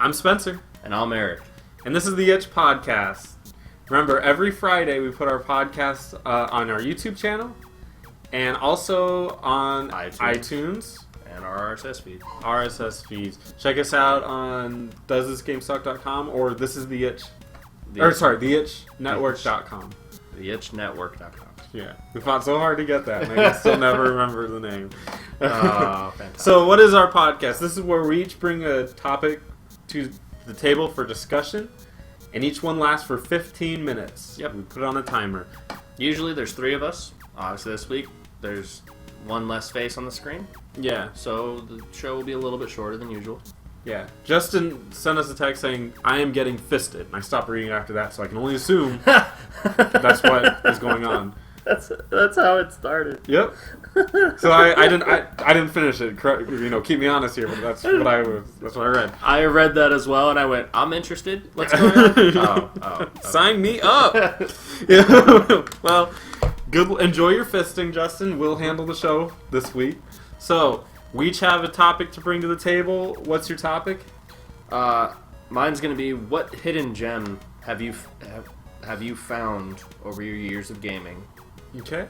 I'm Spencer. And I'm Eric. And this is the Itch Podcast. Remember, every Friday we put our podcast on our YouTube channel and also on iTunes. And our RSS feeds. Check us out on doesthisgamesuck.com or theitchnetwork.com. Theitchnetwork.com. Yeah, we fought so hard to get that, and I can still never remember the name. Oh, fantastic. So, what is our podcast? This is where we each bring a topic to the table for discussion, and each one lasts for 15 minutes. Yep. We put it on a timer. Usually there's 3 of us. Obviously this week there's one less face on the screen. Yeah. So the show will be a little bit shorter than usual. Yeah. Justin sent us a text saying, I am getting fisted. And I stopped reading after that, so I can only assume that's what is going on. That's how it started. Yep. So I didn't finish it. Keep me honest here, but that's what I read. I read that as well, and I went, I'm interested. What's going on? Okay. Sign me up. Yeah. Well, good. Enjoy your fisting, Justin. We'll handle the show this week. So we each have a topic to bring to the table. What's your topic? Mine's gonna be, what hidden gem have you found over your years of gaming? Okay.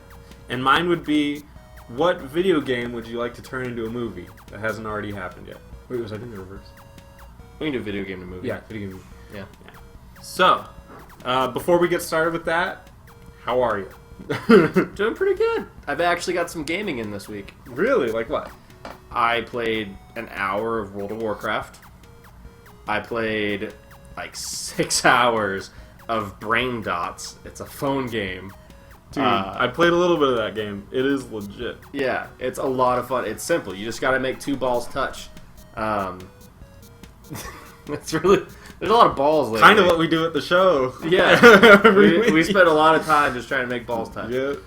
And mine would be, what video game would you like to turn into a movie that hasn't already happened yet? Wait, was I in the reverse? We can do video game to movie. Yeah, video game. Yeah. So, before we get started with that, how are you? Doing pretty good. I've actually got some gaming in this week. Really? Like what? I played an hour of World of Warcraft. I played like 6 hours of Brain Dots. It's a phone game. Dude, I played a little bit of that game. It is legit. Yeah, it's a lot of fun. It's simple. You just got to make 2 balls touch. It's really... There's a lot of balls lately. Kind of what we do at the show. Yeah. we spent a lot of time just trying to make balls touch. Yeah.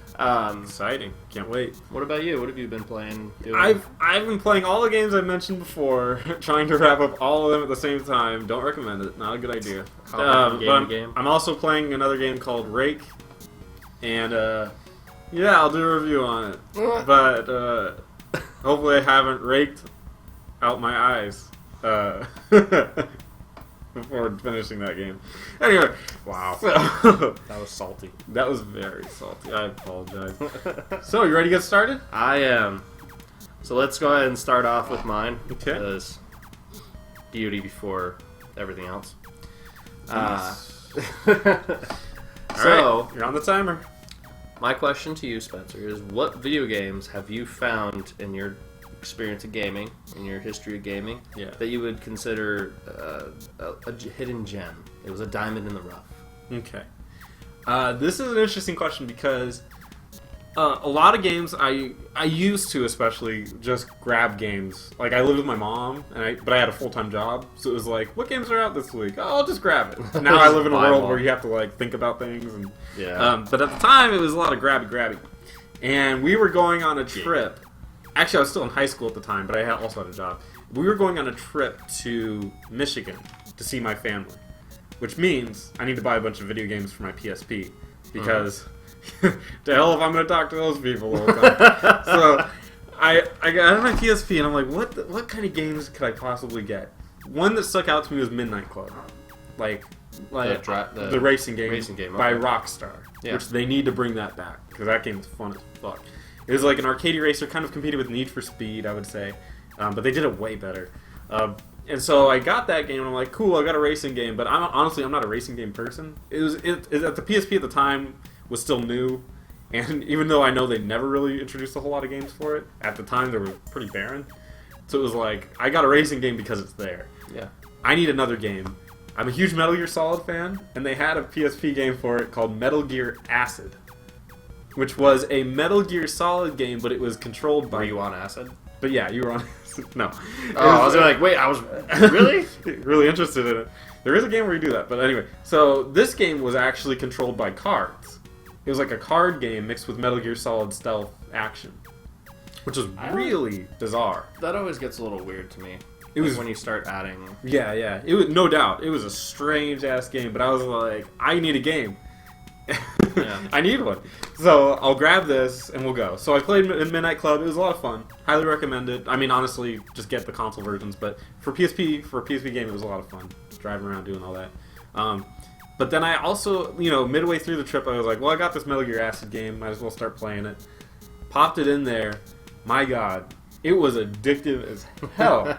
Exciting. Can't wait. What about you? What have you been playing? I've been playing all the games I mentioned before, trying to wrap up all of them at the same time. Don't recommend it. Not a good idea. Game. I'm also playing another game called Rake. And, yeah, I'll do a review on it. But, hopefully I haven't raked out my eyes, before finishing that game. Anyway. Wow. So, that was salty. That was very salty. I apologize. So, you ready to get started? I am. So let's go ahead and start off with mine. Okay. Because beauty before everything else. So, you're on the timer. My question to you, Spencer, is what video games have you found in your experience of gaming, in your history of gaming, that you would consider a hidden gem? It was a diamond in the rough. Okay. This is an interesting question because a lot of games I used to especially just grab games. Like, I lived with my mom, but I had a full-time job, so it was like, what games are out this week? Oh, I'll just grab it. Now I live in a world where you have to like think about things, and but at the time it was a lot of grabby. And we were going on a trip. Actually, I was still in high school at the time, but I also had a job. We were going on a trip to Michigan to see my family, which means I need to buy a bunch of video games for my PSP because. To hell if I'm going to talk to those people all the time. So I got my PSP and I'm like, what kind of games could I possibly get? One that stuck out to me was Midnight Club, like the racing game by Rockstar, which they need to bring that back because that game is fun as fuck. It was like an arcade racer, kind of competed with Need for Speed, I would say, but they did it way better. And so I got that game and I'm like, cool, I got a racing game, but I'm not a racing game person. It at the PSP at the time was still new, and even though I know they never really introduced a whole lot of games for it, at the time they were pretty barren. So it was like, I got a racing game because it's there. Yeah. I need another game. I'm a huge Metal Gear Solid fan, and they had a PSP game for it called Metal Gear Acid, which was a Metal Gear Solid game, but it was controlled by... Were you on acid? But yeah, you were on acid. No. I was like, wait, I was... Really? Really interested in it. There is a game where you do that, but anyway. So this game was actually controlled by cards. It was like a card game mixed with Metal Gear Solid stealth action, which is really bizarre. That always gets a little weird to me. It was when you start adding... Yeah. It was no doubt. It was a strange-ass game, but I was like, I need a game. Yeah. I need one. So I'll grab this and we'll go. So I played in Midnight Club. It was a lot of fun. Highly recommend it. I mean, honestly, just get the console versions. But for a PSP game, it was a lot of fun. Driving around doing all that. But then I also, midway through the trip, I was like, well, I got this Metal Gear Acid game. Might as well start playing it. Popped it in there. My God. It was addictive as hell.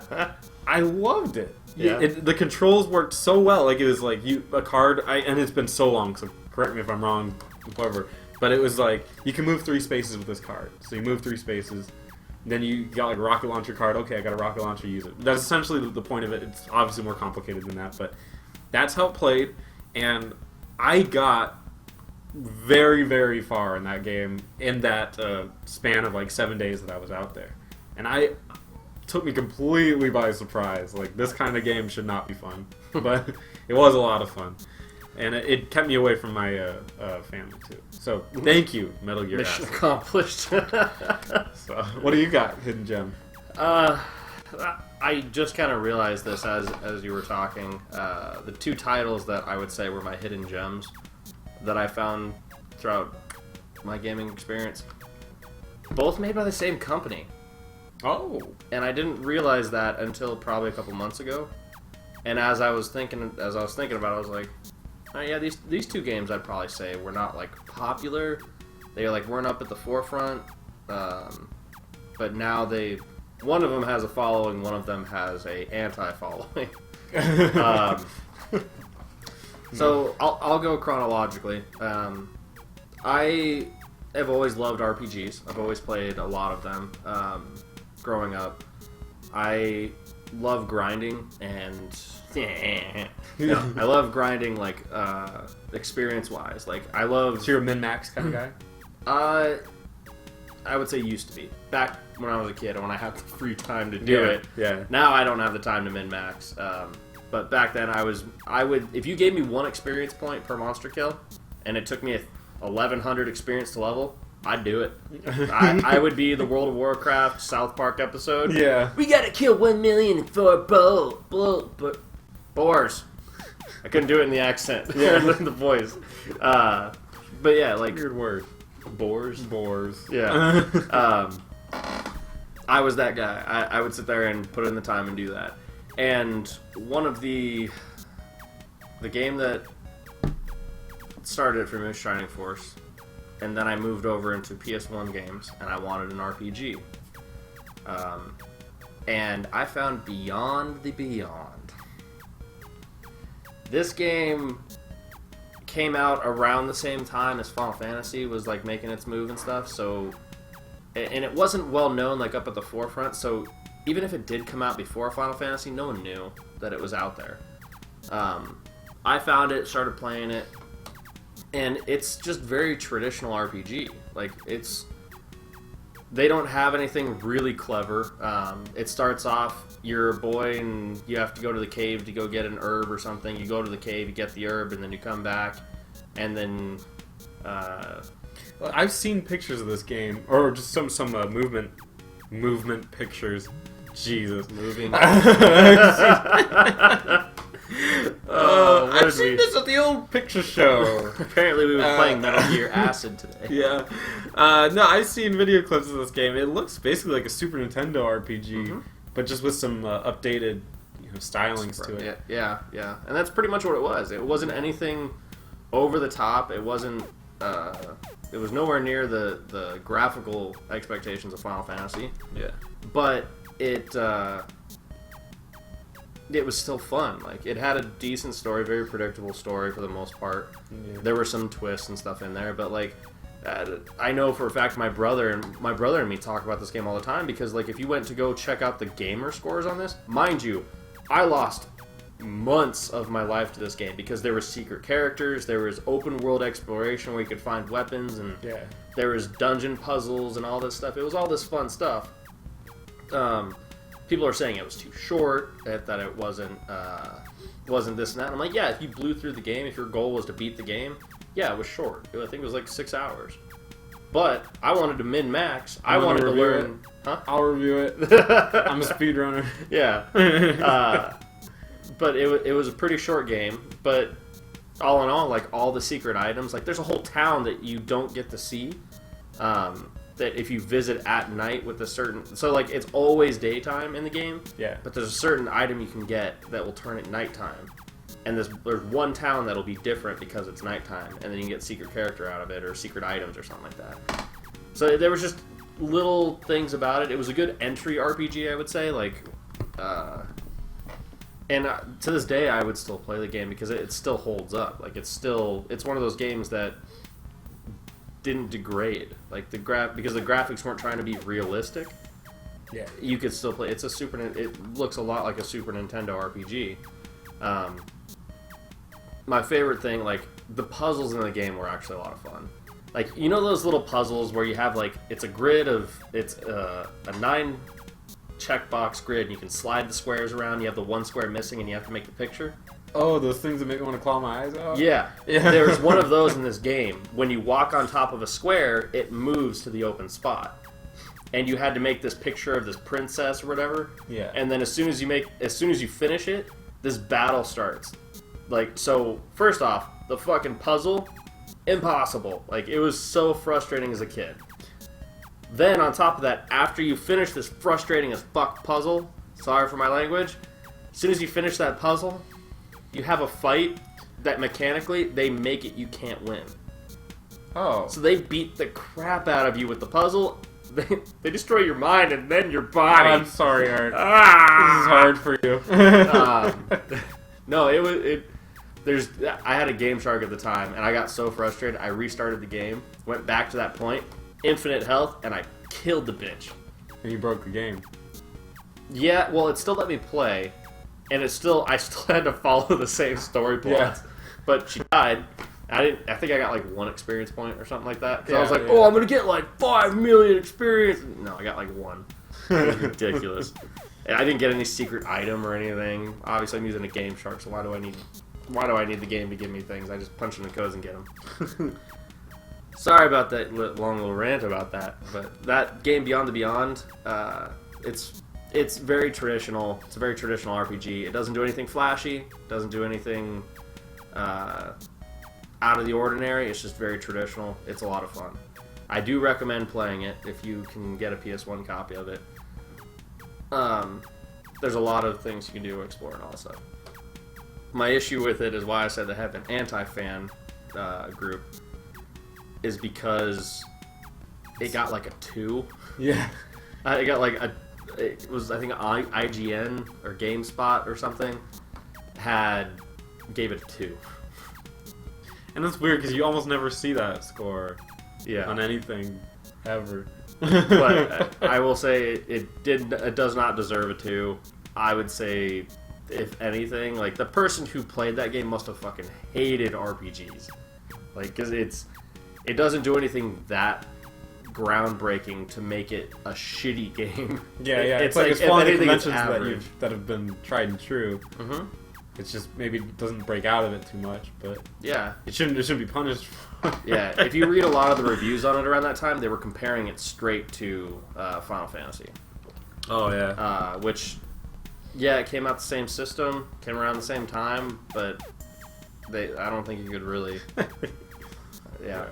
I loved it. Yeah. The controls worked so well. Like, it was like a card, and it's been so long, so correct me if I'm wrong, whoever. But it was like, you can move 3 spaces with this card. So you move 3 spaces. Then you got like a rocket launcher card. Okay, I got a rocket launcher, use it. That's essentially the point of it. It's obviously more complicated than that, but that's how it played. And I got very, very far in that game in that span of like 7 days that I was out there. And took me completely by surprise. Like, this kind of game should not be fun. But it was a lot of fun. And it kept me away from my family, too. So, thank you, Metal Gear Mission Acid. accomplished. So, what do you got, Hidden Gem? I just kind of realized this as you were talking. The 2 titles that I would say were my hidden gems that I found throughout my gaming experience, both made by the same company. Oh. And I didn't realize that until probably a couple months ago. And as I was thinking about it, I was like, oh yeah, these 2 games I'd probably say were not like popular. They like weren't up at the forefront. But now one of them has a following, one of them has a anti-following. So I'll go chronologically. I have always loved RPGs. I've always played a lot of them. Growing up, I love grinding and I love grinding like experience-wise. Like I love. So you're a min-max kind of guy? I would say used to be back when I was a kid when I had the free time to do it. Yeah. Now I don't have the time to min-max. But back then I would if you gave me 1 experience point per monster kill, and it took me 1,100 experience to level, I'd do it. I would be the World of Warcraft South Park episode. Yeah. We gotta kill 1 million for boars. I couldn't do it in the accent. Yeah. The voice. But yeah, like Weird word. boars. Yeah. I was that guy. I would sit there and put in the time and do that. And one of the game that started it for me was Shining Force. And then I moved over into PS1 games, and I wanted an RPG. And I found Beyond the Beyond. This game came out around the same time as Final Fantasy was like making its move and stuff, so and it wasn't well known like up at the forefront, so even if it did come out before Final Fantasy, no one knew that it was out there. I found it, started playing it, and it's just very traditional RPG. Like, they don't have anything really clever. It starts off, you're a boy and you have to go to the cave to go get an herb or something. You go to the cave, you get the herb, and then you come back, and then... I've seen pictures of this game, or just some movement pictures. Jesus. Moving. I've seen this at the old picture show. Apparently we were playing Metal Gear Acid today. Yeah. No, I've seen video clips of this game. It looks basically like a Super Nintendo RPG, but just with some updated stylings to it. Yeah. And that's pretty much what it was. It wasn't anything over the top. It wasn't... it was nowhere near the graphical expectations of Final Fantasy. Yeah. But it was still fun. Like, it had a decent story, very predictable story for the most part. Yeah. There were some twists and stuff in there, but like, I know for a fact my brother and me talk about this game all the time, because like if you went to go check out the gamer scores on this, mind you, I lost months of my life to this game because there were secret characters, there was open world exploration where you could find weapons, and there was dungeon puzzles and all this stuff. It was all this fun stuff. People are saying it was too short, that it wasn't this and that. And I'm like, yeah, if you blew through the game, if your goal was to beat the game, yeah, it was short. I think it was like 6 hours. But I wanted to min-max. I wanted to learn... Huh? I'll review it. I'm a speedrunner. Yeah. But it was a pretty short game. But all in all, like all the secret items, like there's a whole town that you don't get to see. That if you visit at night with a certain, so like it's always daytime in the game. Yeah. But there's a certain item you can get that will turn at nighttime, and there's one town that'll be different because it's nighttime, and then you can get secret character out of it or secret items or something like that. So there was just little things about it. It was a good entry RPG, I would say. Like, and to this day, I would still play the game because it still holds up. Like it's one of those games that didn't degrade, like because the graphics weren't trying to be realistic. Yeah, you could still play. It looks a lot like a Super Nintendo RPG. My favorite thing, like the puzzles in the game, were actually a lot of fun. Like you know those little puzzles where you have like it's a 9 checkbox grid, and you can slide the squares around. You have the one square missing, and you have to make the picture. Oh, those things that make me want to claw my eyes out? Yeah. There's one of those in this game. When you walk on top of a square, it moves to the open spot. And you had to make this picture of this princess or whatever. Yeah. And then as soon as you finish it, this battle starts. Like, so, first off, the fucking puzzle, impossible. Like, it was so frustrating as a kid. Then, on top of that, after you finish this frustrating as fuck puzzle, sorry for my language, as soon as you finish that puzzle, you have a fight that mechanically they make it you can't win. Oh. So they beat the crap out of you with the puzzle. They destroy your mind and then your body. I'm sorry, Art. This is hard for you. No, I had a Game Shark at the time, and I got so frustrated, I restarted the game, went back to that point, infinite health, and I killed the bitch. And you broke the game. Yeah, well, it still let me play. And I still had to follow the same story plots, but she died. I think I got like 1 experience point or something like that. Because I was like, oh, I'm gonna get like 5 million experience. No, I got like 1. It was ridiculous. And I didn't get any secret item or anything. Obviously, I'm using a Game Shark, so why do I need the game to give me things? I just punch in the codes and get them. Sorry about that long little rant about that, but that game Beyond the Beyond, it's very traditional. It's a very traditional RPG. It doesn't do anything flashy. Doesn't do anything out of the ordinary. It's just very traditional. It's a lot of fun. I do recommend playing it if you can get a PS1 copy of it. There's a lot of things you can do to explore and all that stuff. My issue with it is why I said they have an anti-fan group is because it got like a 2. Yeah. It got like it was, I think, IGN or GameSpot or something gave it a 2. And it's weird because you almost never see that score on anything ever. But I will say it does not deserve a 2. I would say, if anything, like the person who played that game must have fucking hated RPGs, like because it doesn't do anything that groundbreaking to make it a shitty game. Yeah, it's like it's following the conventions that have been tried and true. Mm-hmm. It's just maybe it doesn't break out of it too much, but yeah, it shouldn't be punished. Yeah, if you read a lot of the reviews on it around that time, they were comparing it straight to Final Fantasy. Oh yeah, which it came out the same system, came around the same time, but I don't think you could really. Yeah.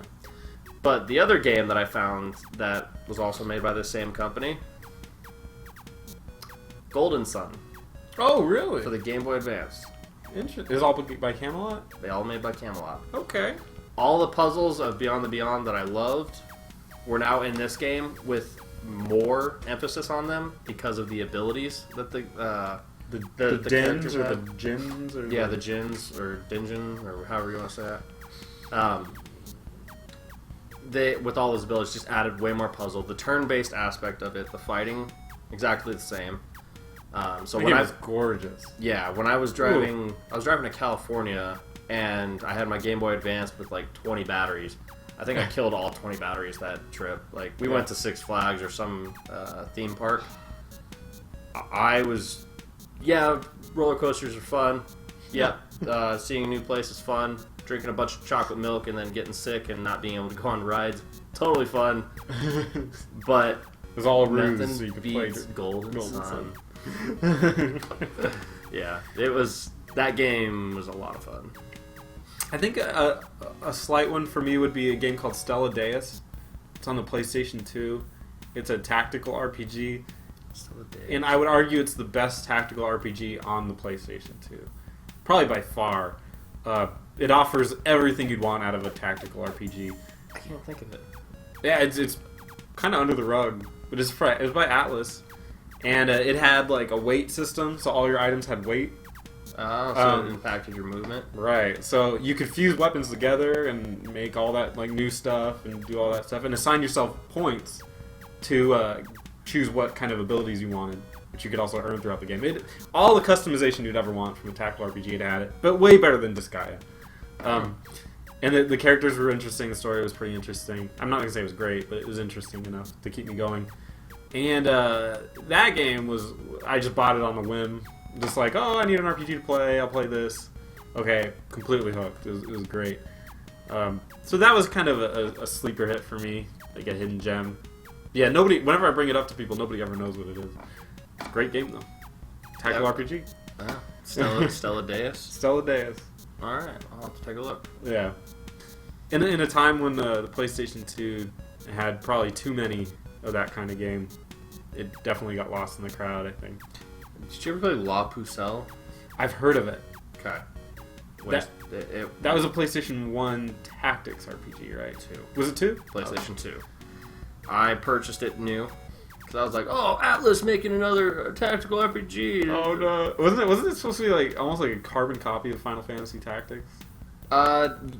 But the other game that I found that was also made by the same company, Golden Sun. Oh, really? For the Game Boy Advance. Interesting. Is all by Camelot? They all made by Camelot. Okay. All the puzzles of Beyond the Beyond that I loved were now in this game with more emphasis on them because of the abilities that the dins or the djinns or the djinns or dinjin or however you want to say that. They, with all those abilities, just added way more puzzle. The turn-based aspect of it, the fighting, exactly the same. So the game was gorgeous. Yeah, when I was driving, to California, and I had my Game Boy Advance with like 20 batteries. I think I killed all 20 batteries that trip. Like we went to Six Flags or some theme park. Roller coasters are fun. Yeah, seeing a new place is fun. Drinking a bunch of chocolate milk and then getting sick and not being able to go on rides, totally fun. But it was all a ruse so you could play Golden Sun. Yeah, that game was a lot of fun. I think a slight one for me would be a game called Stella Deus. It's on the PlayStation 2. It's a tactical RPG. Stella Deus. And I would argue it's the best tactical RPG on the PlayStation 2. Probably by far. It offers everything you'd want out of a tactical RPG. I can't think of it. Yeah, it's kind of under the rug, but it was by Atlas, and it had like a weight system, so all your items had weight. So it impacted your movement. Right, so you could fuse weapons together and make all that like new stuff and do all that stuff, and assign yourself points to choose what kind of abilities you wanted, which you could also earn throughout the game. All the customization you'd ever want from a tactical RPG, it had it, but way better than Disgaea. And the characters were interesting. The story was pretty interesting. I'm not gonna say it was great, but it was interesting enough to keep me going. And that game was, I just bought it on a whim. Just like, oh, I need an RPG to play. I'll play this. Okay, completely hooked. It was great. So that was kind of a sleeper hit for me, like a hidden gem. Yeah, whenever I bring it up to people, nobody ever knows what it is. It's a great game though. Tactical RPG. Stella Deus. Stella Deus. All right, I'll have to take a look. Yeah. In a time when the PlayStation 2 had probably too many of that kind of game, it definitely got lost in the crowd, I think. Did you ever play La Pucelle? I've heard of it. Okay. That was a PlayStation 1 tactics RPG, right? 2. Was it 2? PlayStation 2. I purchased it new. Because I was like, oh, Atlas making another tactical RPG. Oh, no. Wasn't it supposed to be like almost like a carbon copy of Final Fantasy Tactics?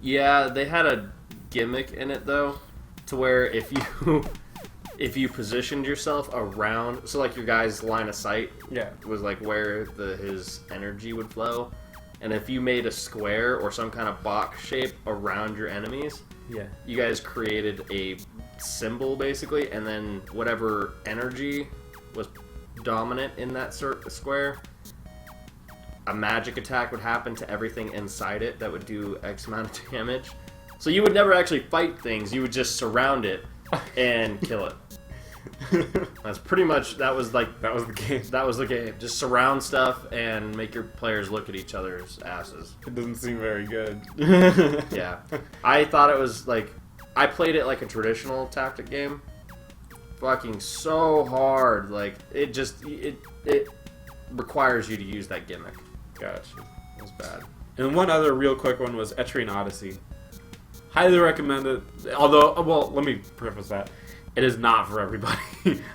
Yeah, they had a gimmick in it though, to where if you positioned yourself around, so like your guy's line of sight, was like where his energy would flow, and if you made a square or some kind of box shape around your enemies, you guys created a symbol basically, and then whatever energy was dominant in that square, a magic attack would happen to everything inside it that would do X amount of damage. So you would never actually fight things, you would just surround it and kill it. That's pretty much, that was the game. That was the game. Just surround stuff and make your players look at each other's asses. It doesn't seem very good. Yeah. I thought it was like, I played it like a traditional tactic game. Fucking so hard. Like, it requires you to use that gimmick. Gotcha. It was bad. And one other real quick one was Etrian Odyssey. Highly recommend it. Although, well, let me preface that. It is not for everybody.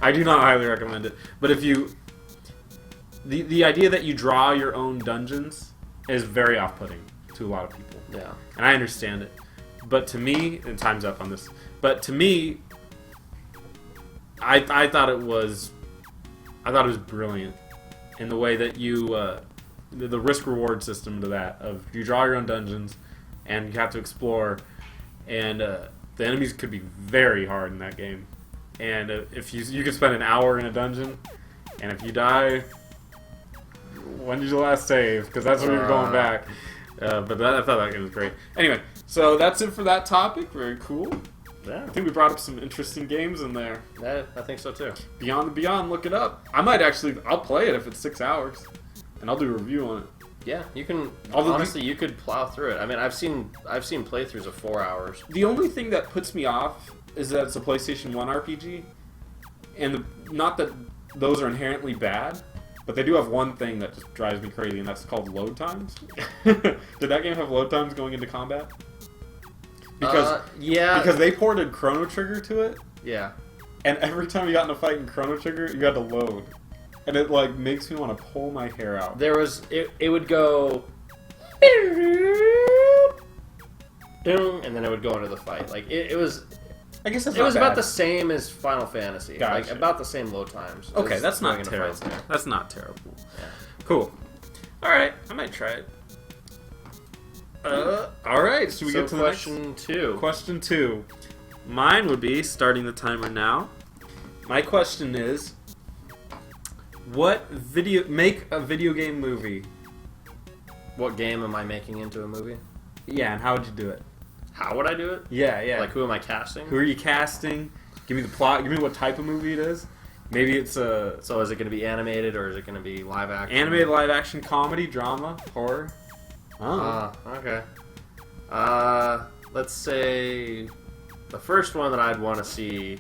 I do not highly recommend it. But if you... The idea that you draw your own dungeons is very off-putting to a lot of people. Yeah. And I understand it. But to me... And time's up on this. But to me... I thought it was... brilliant. In the way that you... the risk-reward system to that. Of you draw your own dungeons, and you have to explore, and... the enemies could be very hard in that game, and if you could spend an hour in a dungeon, and if you die, when did you last save? Because that's when you're going back. But I thought that game was great. Anyway, so that's it for that topic. Very cool. Yeah. I think we brought up some interesting games in there. Yeah, I think so too. Beyond the Beyond, look it up. I'll play it if it's 6 hours, and I'll do a review on it. Yeah, you can. Honestly, you could plow through it. I mean, I've seen playthroughs of 4 hours. The only thing that puts me off is that it's a PlayStation 1 RPG, and not that those are inherently bad, but they do have one thing that just drives me crazy, and that's called load times. Did that game have load times going into combat? Because they ported Chrono Trigger to it. Yeah. And every time you got in a fight in Chrono Trigger, you had to load. And it like makes me want to pull my hair out. There was it would go, and then it would go into the fight. Like it was. I guess it was about the same as Final Fantasy. Gotcha. Like about the same load times. Okay, that's not terrible. That's not terrible. Yeah. Cool. All right, I might try it. All right. Should we get to question two? Question 2. Mine would be starting the timer now. My question is. Make a video game movie. What game am I making into a movie? Yeah, and how would you do it? How would I do it? Yeah. Like, who am I casting? Who are you casting? Give me the plot. Give me what type of movie it is. Maybe it's a... So is it going to be animated, or is it going to be live action? Animated, live action, comedy, drama, horror. Oh. Okay. Let's say the first one that I'd want to see,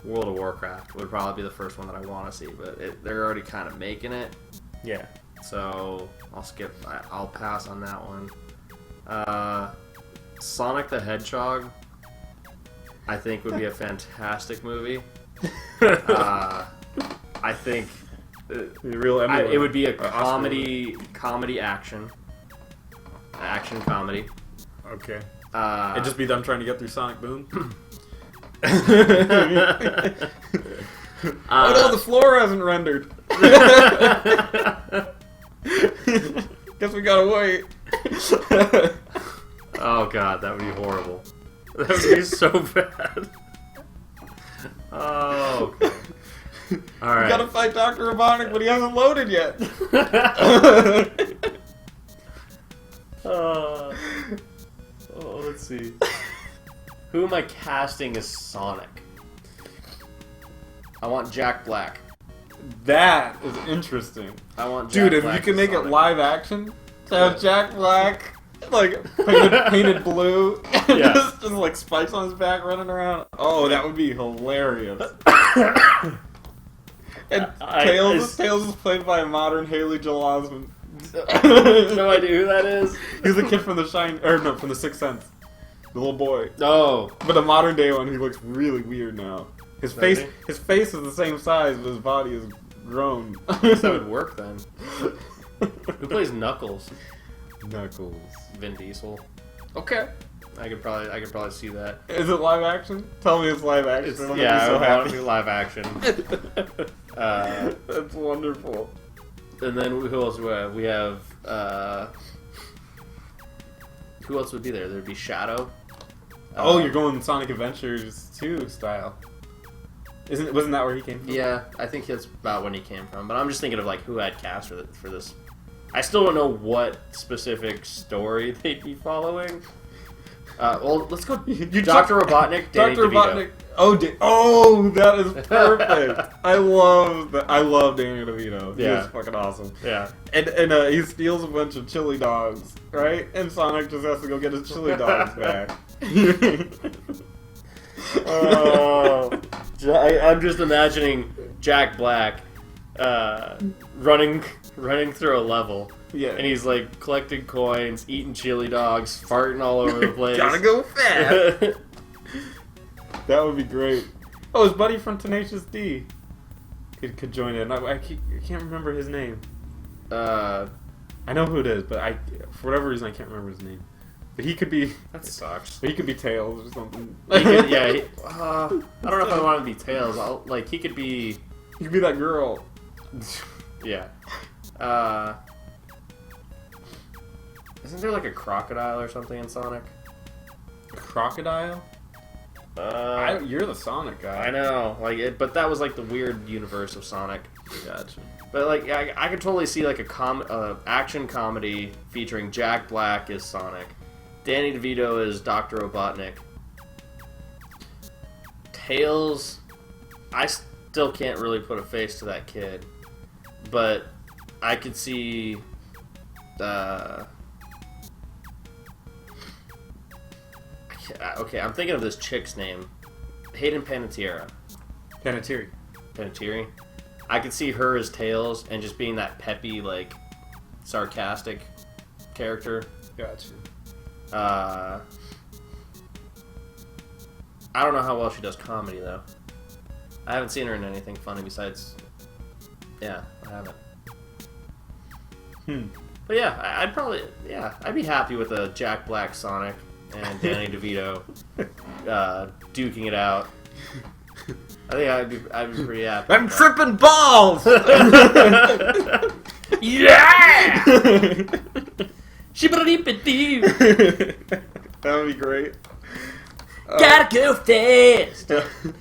World of Warcraft, would probably be the first one that I want to see, but they're already kind of making it. Yeah. So I'll pass on that one. Sonic the Hedgehog, I think would be a fantastic movie. I think it would be a comedy action comedy. Okay. It'd just be them trying to get through Sonic Boom. Oh no, the floor hasn't rendered. Guess we gotta wait. Oh god, that would be horrible. That would be so bad. Oh, okay. Alright. We gotta fight Dr. Robotnik, but he hasn't loaded yet. Let's see. Who am I casting as Sonic? I want Jack Black. That is interesting. I want Jack Dude, Black if you can as make Sonic. it live action, to have Jack Black, like, painted blue, and Yeah. just like spikes on his back running around. Oh, that would be hilarious. And Tails is played by a modern Haley Joel Osment. No idea who that is. He's the kid from from the Sixth Sense. The little boy. Oh. But the modern day one, he looks really weird now. His face he? is the same size, but his body is grown. That would work then. Who plays Knuckles? Knuckles. Vin Diesel. Okay. I could probably see that. Is it live action? Tell me it's live action. I'm gonna be I so would want to happy. do live action. That's wonderful. And then who else do we have? We have who else would be there? There'd be Shadow. You're going Sonic Adventures 2 style. Wasn't that where he came from? Yeah, I think that's about when he came from. But I'm just thinking of like who had cast for this. I still don't know what specific story they'd be following. Well, let's go. Dr. Robotnik, Danny Dr. DeVito. Robotnik. That is perfect. I love Danny DeVito. Yeah. He's fucking awesome. Yeah. And he steals a bunch of chili dogs, right? And Sonic just has to go get his chili dogs back. I'm just imagining Jack Black running through a level. Yeah. And he's like collecting coins, eating chili dogs, farting all over the place. Gotta go fast. That would be great. Oh, his buddy from Tenacious D could join in. I can't remember his name. I know who it is, but for whatever reason I can't remember his name. But he could be. That sucks. He could be Tails or something. I don't know if I want to be Tails. He could be. He could be that girl. Yeah. Isn't there like a crocodile or something in Sonic? A crocodile? You're the Sonic guy. I know, but that was like the weird universe of Sonic. Gotcha. But like, I could totally see like a action comedy featuring Jack Black as Sonic, Danny DeVito as Dr. Robotnik. Tails, I still can't really put a face to that kid, but I could see. Okay, I'm thinking of this chick's name, Hayden Panettiere. Panettiere. I could see her as Tails and just being that peppy, like, sarcastic character. Gotcha. I don't know how well she does comedy though. I haven't seen her in anything funny besides. Yeah, I haven't. But yeah, I'd be happy with a Jack Black Sonic and Danny DeVito duking it out. I think I'd be pretty happy. I'm tripping balls! Yeah! Shibboleth-dee. That would be great. Gotta go fast!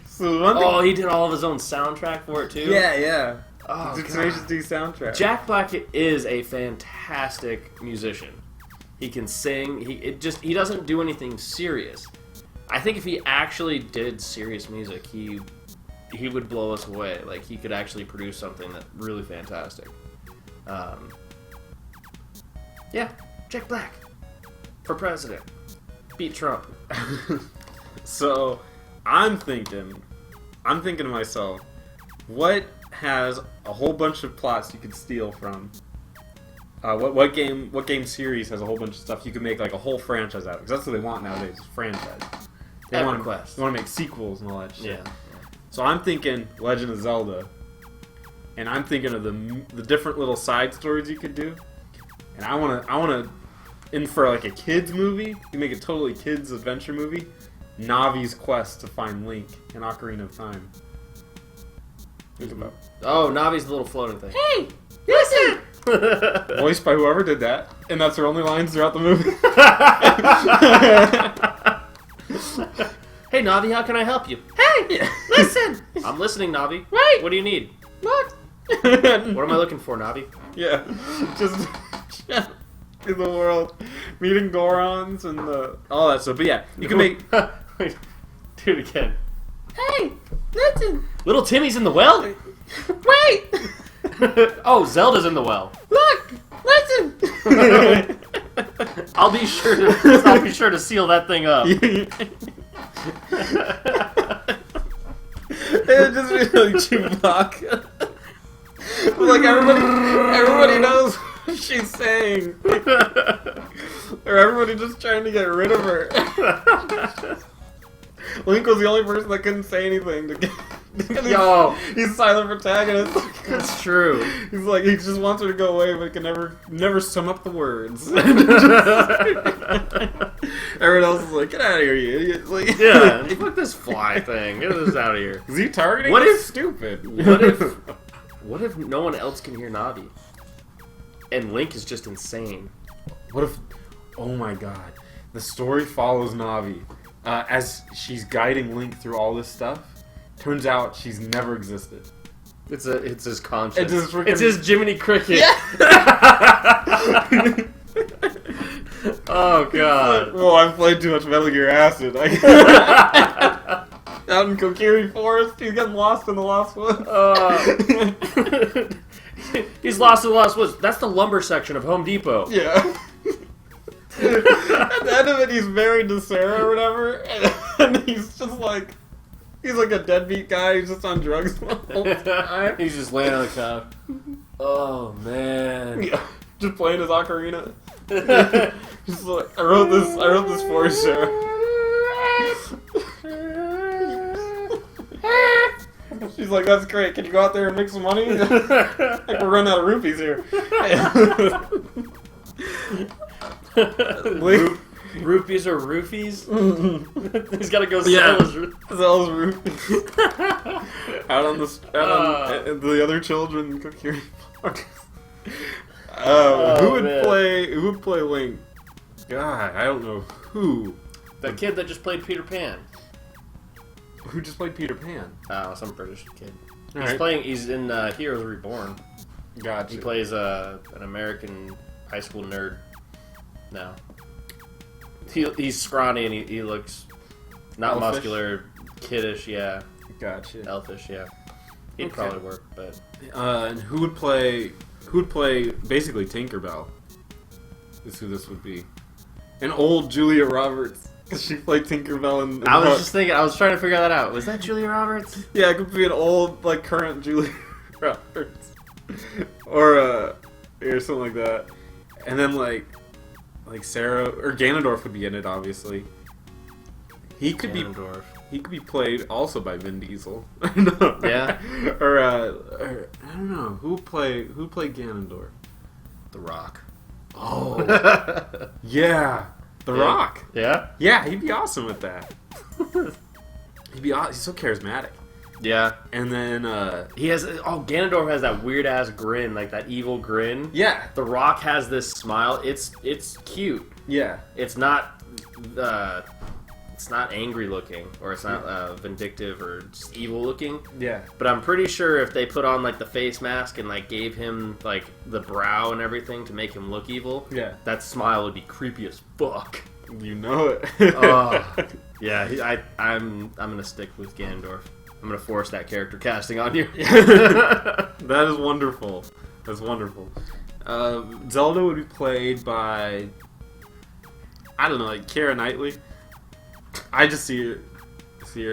So he did all of his own soundtrack for it too? Yeah. Oh, The God. Tenacious D soundtrack. Jack Black is a fantastic musician. He can sing. He doesn't do anything serious. I think if he actually did serious music, he would blow us away. Like, he could actually produce something that's really fantastic. Yeah, Jack Black. For president. Beat Trump. So, I'm thinking to myself, what has a whole bunch of plots you could steal from? What game series has a whole bunch of stuff you could make like a whole franchise out of? Because that's what they want nowadays, is franchise. They want to make sequels and all that shit. Yeah. So I'm thinking Legend of Zelda, and I'm thinking of the different little side stories you could do, and I wanna, and for like a kids movie, you make a totally kids adventure movie, Navi's quest to find Link in Ocarina of Time. Think about. Oh, Navi's the little floating thing. Hey, listen! Voiced by whoever did that, and that's her only lines throughout the movie. Hey, Navi, how can I help you? Hey, listen! I'm listening, Navi. Wait! What do you need? Look! What am I looking for, Navi? Yeah, just in the world, meeting Gorons and all that stuff. But yeah, you can make. Wait, do it again. Hey, listen! Little Timmy's in the well? Wait! Oh, Zelda's in the well. Look! Listen! I'll be sure to seal that thing up. It just feels like Chewbacca. Like everybody knows what she's saying, or everybody just trying to get rid of her. Link was the only person that couldn't say anything. Yo, he's a silent protagonist. that's true. He's like, he just wants her to go away, but can never sum up the words. Everyone else is like, get out of here, you idiot. Like, Yeah, fuck this fly thing. Get this out of here. is he targeting? What That's if- stupid? What if no one else can hear Navi? And Link is just insane. What if? Oh my God! The story follows Navi as she's guiding Link through all this stuff. Turns out she's never existed. It's his conscience. It's his freaking- It's his Jiminy Cricket. Oh God. Well, I've played too much Metal Gear Acid. Out in Kokiri Forest, he's getting lost in the Lost Woods. He's lost in the Lost Woods. That's the lumber section of Home Depot. Yeah. At the end of it, he's married to Sarah or whatever, and he's just like, he's like a deadbeat guy. He's just on drugs the whole time. He's just laying on the couch. Oh man. Yeah, just playing his ocarina. Just like, I wrote this for you, Sarah. She's like, that's great. Can you go out there and make some money? Like, we're running out of rupees here. Rupees or roofies? He's gotta go Yeah. sell his rupees. out on the other children. Kokiri Forest. Who would man. play Link? God, I don't know who. The kid that just played Peter Pan. Who just played Peter Pan? Some British kid. Alright. He's in Heroes Reborn. Gotcha. He plays an American high school nerd now. He's scrawny and he looks not Elfish? muscular, kiddish, yeah. Gotcha. Elfish, yeah. He'd Okay. probably work, but And who would play basically Tinkerbell? Is who this would be. An old Julia Roberts. Because she played Tinkerbell in I was Hook. just thinking, I was trying to figure that out. Was that Julia Roberts? Yeah, it could be an old, like, current Julia Roberts. or something like that. And then, like Sarah, or Ganondorf would be in it, obviously. He could Ganondorf. be played also by Vin Diesel. Yeah? or, I don't know. Who would play Ganondorf? The Rock. Oh. Yeah. The Rock. Yeah? Yeah, he'd be awesome at that. He's so charismatic. Yeah. And then, Ganondorf has that weird ass grin, like that evil grin. yeah. The Rock has this smile. It's cute. Yeah. It's not angry looking, or it's not vindictive or just evil looking. Yeah. But I'm pretty sure if they put on like the face mask and like gave him like the brow and everything to make him look evil, Yeah. that smile would be creepy as fuck. You know it. Oh, yeah. I'm gonna stick with Ganondorf. I'm gonna force that character casting on you. That is wonderful. That's wonderful. Zelda would be played by I don't know, like Keira Knightley. I just see her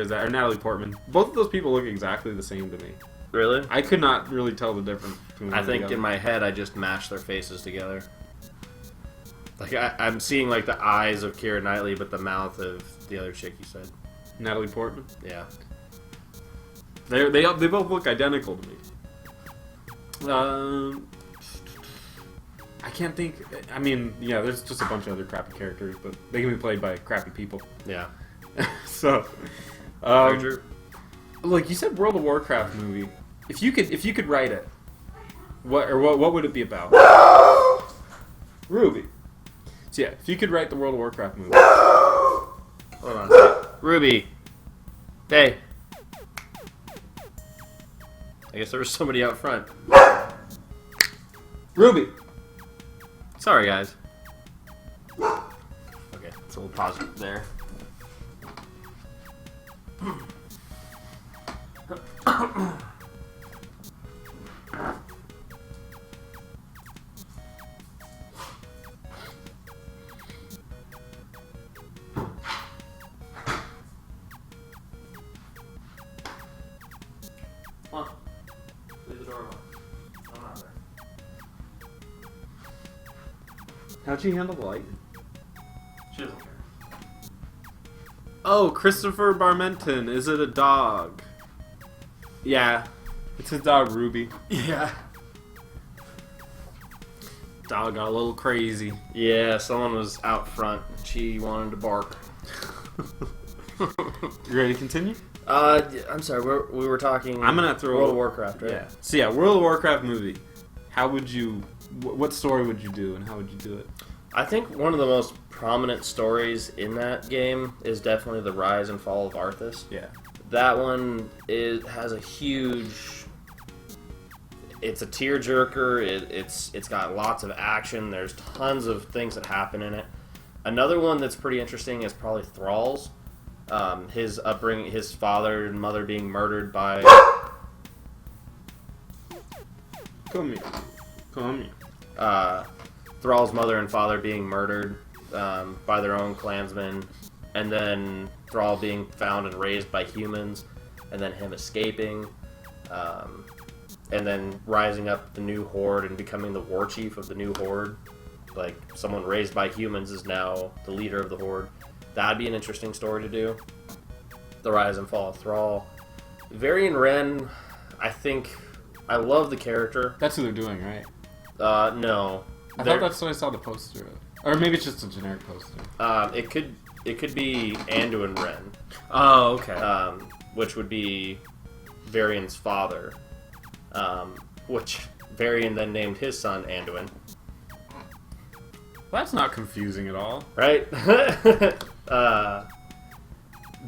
as that, or Natalie Portman. Both of those people look exactly the same to me. Really? I could not really tell the difference between them. I think together. in my head I just mashed their faces together. Like I'm seeing like the eyes of Keira Knightley, but the mouth of the other chick you said. Natalie Portman. Yeah. They both look identical to me. I can't think. I mean, yeah, there's just a bunch of other crappy characters, but they can be played by crappy people. Yeah. So, Very true. like you said, World of Warcraft movie. If you could write it, what would it be about? Ruby. So yeah, if you could write the World of Warcraft movie. Hold on a second. Ruby. Hey. I guess there was somebody out front. Ruby. Sorry, guys. Okay, so we'll pause it there. Come on. Leave the door open. I'm not there. How'd she handle the lightning? She doesn't care. Oh, Christopher Barmenton. Is it a dog? Yeah. It's his dog, Ruby. Yeah. Dog got a little crazy. Yeah, someone was out front. She wanted to bark. You ready to continue? I'm sorry. We were talking. I'm gonna throw World of Warcraft, right? Yeah. So yeah, World of Warcraft movie. How would you? What story would you do, and how would you do it? I think one of the most prominent stories in that game is definitely the rise and fall of Arthas. Yeah. That one has a huge. It's a tearjerker. It's got lots of action. There's tons of things that happen in it. Another one that's pretty interesting is probably Thrall's. His upbringing, his father and mother being murdered by. Come here. Come here. Thrall's mother and father being murdered by their own clansmen, and then Thrall being found and raised by humans, and then him escaping, and then rising up the new horde and becoming the war chief of the new horde. Like, someone raised by humans is now the leader of the horde. That'd be an interesting story to do. The rise and fall of Thrall. Varian Wren, I think... I love the character. That's who they're doing, right? No. I thought that's what I saw the poster of. Or maybe it's just a generic poster. It could be Anduin Wren. Oh, okay. Which would be Varian's father. Which Varian then named his son Anduin. That's not confusing at all. Right?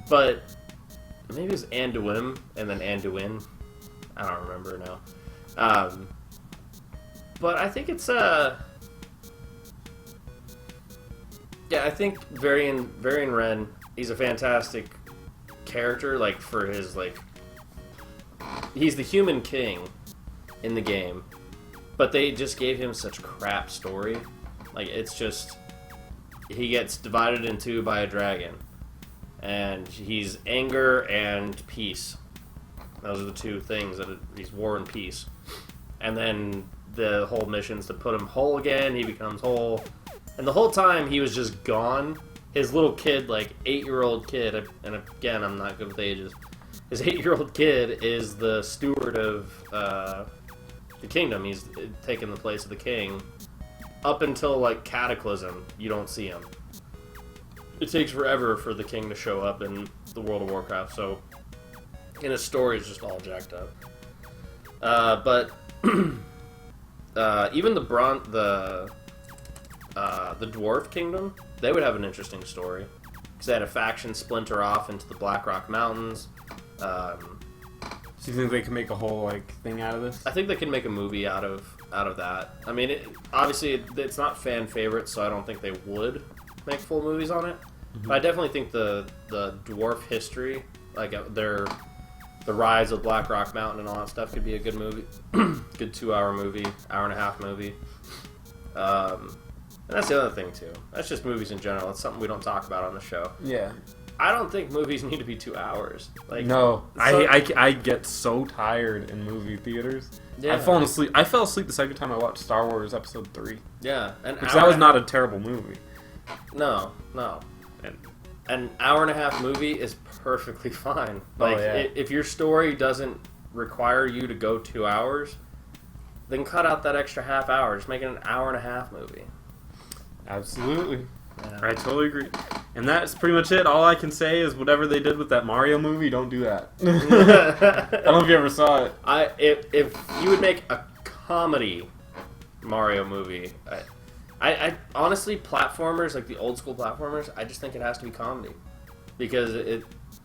But maybe it's Anduin and then Anduin. I don't remember now. But I think it's yeah, I think Varian Wren, he's a fantastic character, like, for his, like, he's the human king in the game, but they just gave him such crap story. Like, it's just, he gets divided in two by a dragon, and he's anger and peace. Those are the two things, that he's war and peace. And then the whole mission's to put him whole again, he becomes whole. And the whole time he was just gone. His little kid, like 8-year-old kid, and again, I'm not good with ages. His 8-year-old kid is the steward of the kingdom. He's taken the place of the king. Up until, like, Cataclysm, you don't see him. It takes forever for the king to show up in the World of Warcraft, so... And his story is just all jacked up. But... even the Dwarf Kingdom, they would have an interesting story. Because they had a faction splinter off into the Blackrock Mountains. So you think they can make a whole, like, thing out of this? I think they can make a movie out of that. I mean, obviously, it's not fan favorite, so I don't think they would make full movies on it. Mm-hmm. But I definitely think the dwarf history, like the rise of Blackrock Mountain and all that stuff, could be a good movie. Good 2-hour movie, hour and a half movie. And that's the other thing too. That's just movies in general. It's something we don't talk about on the show. Yeah. I don't think movies need to be 2 hours. Like No, so- I get so tired in movie theaters. Yeah. I've fallen asleep. I fell asleep the second time I watched Star Wars Episode 3. Yeah, Because that was not a terrible movie. No. An hour and a half movie is perfectly fine. Like, yeah. if your story doesn't require you to go 2 hours, then cut out that extra half hour. Just make it an hour and a half movie. Absolutely. Yeah. I totally agree. And that's pretty much it. All I can say is whatever they did with that Mario movie, don't do that. I don't know if you ever saw it. If you would make a comedy Mario movie, I honestly, platformers, like the old school platformers, I just think it has to be comedy. Because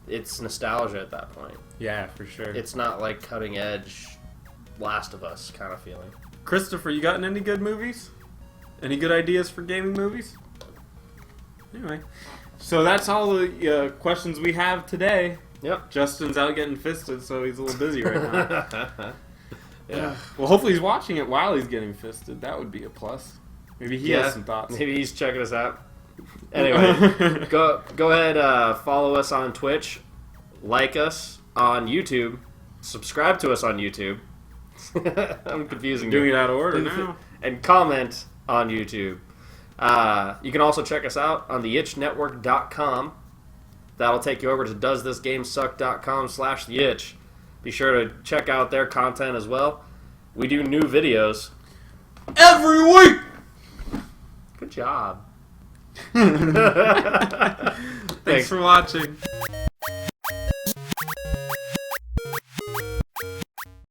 it's nostalgia at that point. Yeah, for sure. It's not like cutting edge Last of Us kind of feeling. Christopher, you gotten any good movies? Any good ideas for gaming movies? Anyway, so that's all the questions we have today. Yep. Justin's out getting fisted, so he's a little busy right now. Yeah. Well, hopefully he's watching it while he's getting fisted. That would be a plus. Maybe he has some thoughts. Maybe he's checking us out. Anyway, go ahead, follow us on Twitch, like us on YouTube, subscribe to us on YouTube. I'm confusing Doing you. it out of order now. And comment on YouTube. You can also check us out on theitchnetwork.com. That'll take you over to doesthisgamesuck.com/theitch. Be sure to check out their content as well. We do new videos. Every week! Good job. Thanks for watching.